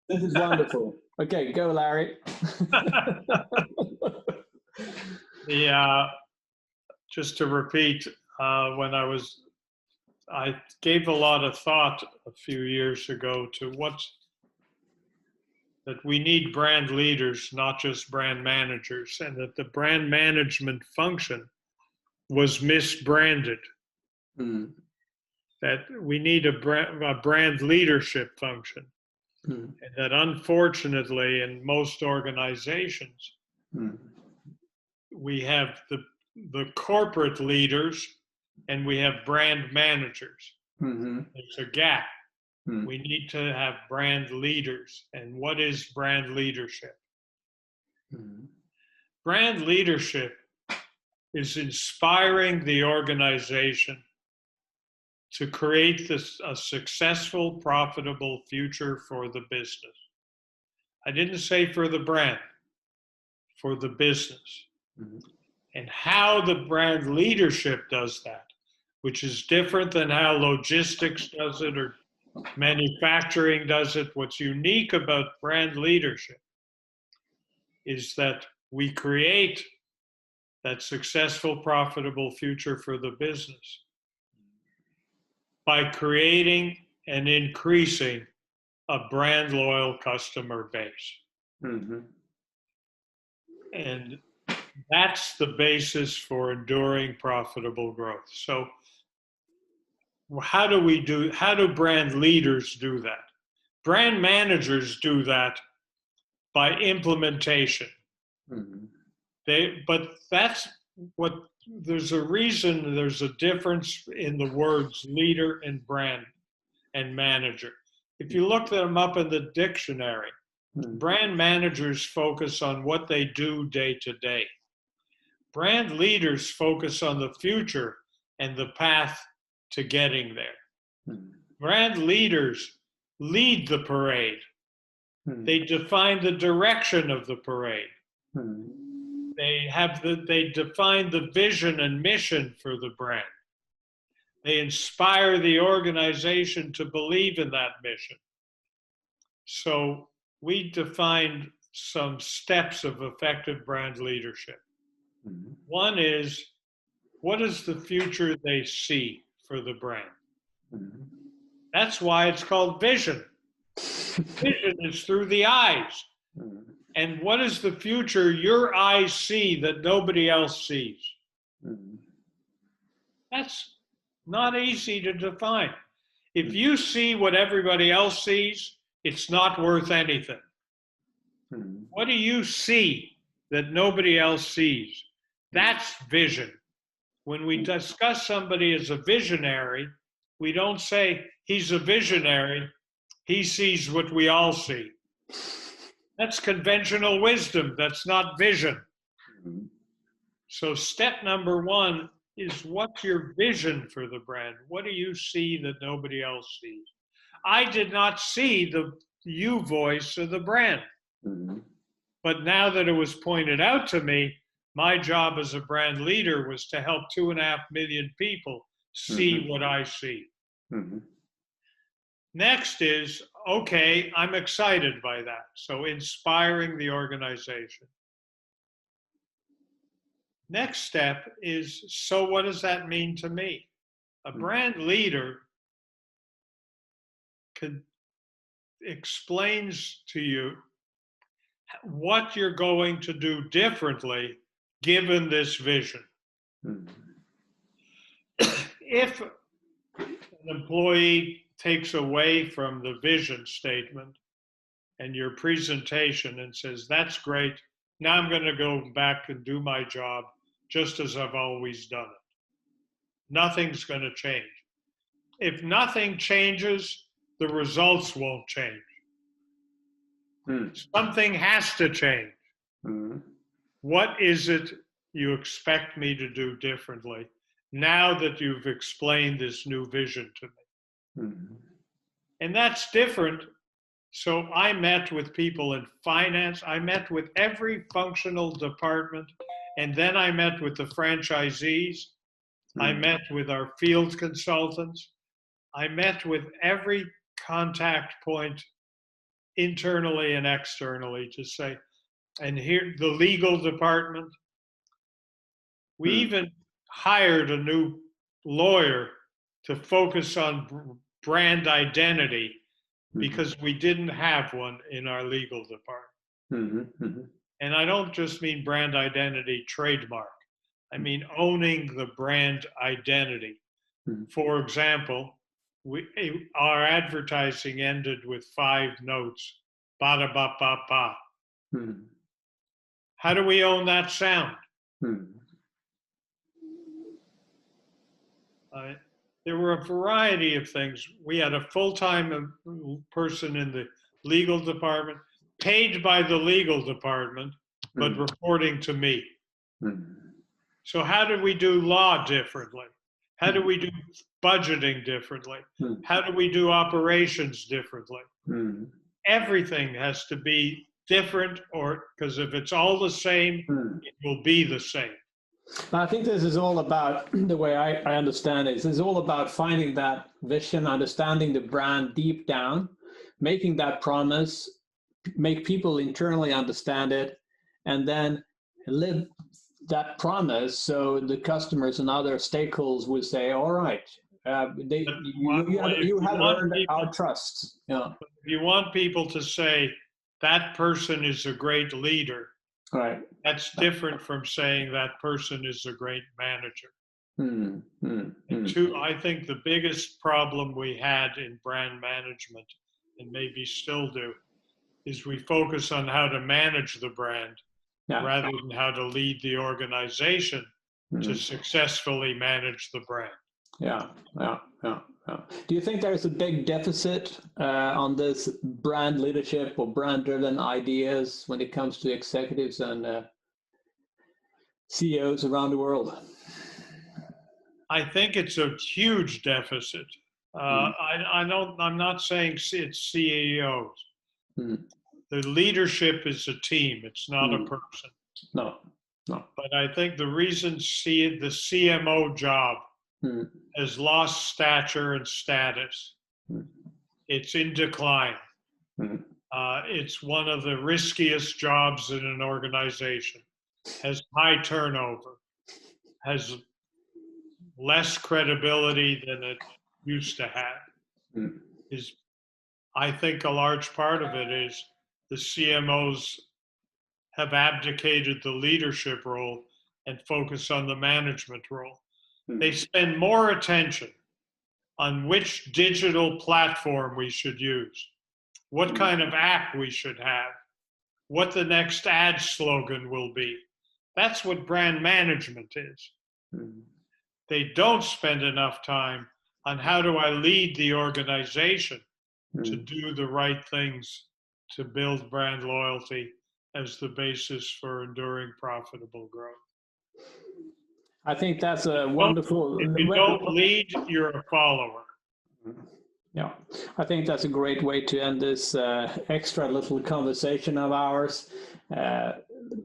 This is wonderful. Okay, go, Larry. Just to repeat, I gave a lot of thought a few years ago to that we need brand leaders, not just brand managers, and that the brand management function was misbranded. That we need a brand leadership function. And that unfortunately in most organizations, we have the corporate leaders and we have brand managers. There's a gap. We need to have brand leaders. And what is brand leadership? Brand leadership is inspiring the organization to create a successful, profitable future for the business. I didn't say for the brand, for the business. And how the brand leadership does that, which is different than how logistics does it or manufacturing does it. What's unique about brand leadership is that we create that successful, profitable future for the business by creating and increasing a brand loyal customer base. And that's the basis for enduring profitable growth. So how do brand leaders do that? Brand managers do that by implementation. But that's what, there's a reason there's a difference in the words leader and brand and manager. If you look them up in the dictionary, brand managers focus on what they do day to day. Brand leaders focus on the future and the path to getting there. Brand leaders lead the parade. They define the direction of the parade. They define the vision and mission for the brand. They inspire the organization to believe in that mission. So we defined some steps of effective brand leadership. One is, what is the future they see for the brand? That's why it's called vision. Vision is through the eyes. And what is the future your eyes see that nobody else sees? That's not easy to define. If you see what everybody else sees, it's not worth anything. What do you see that nobody else sees? That's vision. When we discuss somebody as a visionary, we don't say he's a visionary, he sees what we all see. That's conventional wisdom, that's not vision. So step number one is, what's your vision for the brand? What do you see that nobody else sees? I did not see the you voice of the brand. But now that it was pointed out to me, my job as a brand leader was to help 2.5 million people see what I see. Next is, okay, I'm excited by that. So inspiring the organization. Next step is, so what does that mean to me? A brand leader explains to you what you're going to do differently given this vision. If an employee takes away from the vision statement and your presentation and says, that's great, now I'm going to go back and do my job just as I've always done it. Nothing's going to change. If nothing changes, the results won't change. Something has to change. What is it you expect me to do differently now that you've explained this new vision to me? And that's different. So I met with people in finance. I met with every functional department. And then I met with the franchisees. I met with our field consultants. I met with every contact point internally and externally to say, and here, the legal department, we even hired a new lawyer to focus on brand identity because we didn't have one in our legal department. And I don't just mean brand identity trademark. I mean owning the brand identity. For example, our advertising ended with 5 notes, ba ba ba ba. How do we own that sound? There were a variety of things. We had a full-time person in the legal department, paid by the legal department, but reporting to me. So how do we do law differently? How do we do budgeting differently? How do we do operations differently? Everything has to be different, or because if it's all the same, it will be the same. I think this is all about, the way I understand it, is all about finding that vision, understanding the brand deep down, making that promise, make people internally understand it, and then live that promise so the customers and other stakeholders will say, all right, you have earned our trust. If you want people to say, that person is a great leader, right, that's different from saying that person is a great manager. And two, I think the biggest problem we had in brand management, and maybe still do, is we focus on how to manage the brand rather than how to lead the organization to successfully manage the brand. Do you think there's a big deficit on this brand leadership or brand-driven ideas when it comes to executives and CEOs around the world? I think it's a huge deficit. I'm not saying it's CEOs. The leadership is a team. It's not a person. No. But I think the reason the CMO job has lost stature and status, it's in decline. It's one of the riskiest jobs in an organization, has high turnover, has less credibility than it used to have. I think a large part of it is the CMOs have abdicated the leadership role and focus on the management role. They spend more attention on which digital platform we should use, what kind of app we should have, what the next ad slogan will be. That's what brand management is. They don't spend enough time on how do I lead the organization to do the right things to build brand loyalty as the basis for enduring profitable growth. I think that's a wonderful... If you don't lead, you're a follower. Yeah, I think that's a great way to end this extra little conversation of ours.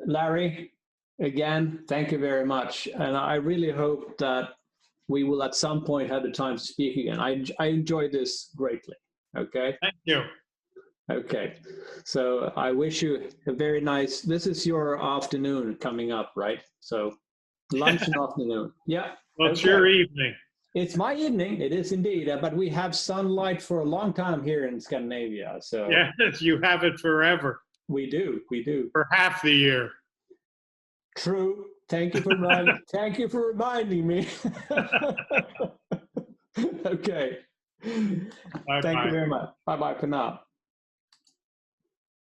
Larry, again, thank you very much. And I really hope that we will at some point have the time to speak again. I enjoyed this greatly. Okay? Thank you. Okay, so I wish you a very nice, this is your afternoon coming up, right? So lunch and afternoon. Yeah. Well, it's your evening. It's my evening. It is indeed. But we have sunlight for a long time here in Scandinavia. So yes, you have it forever. We do. For half the year. True. Thank you for thank you for reminding me. Okay. Bye-bye. Thank you very much. Bye-bye for now.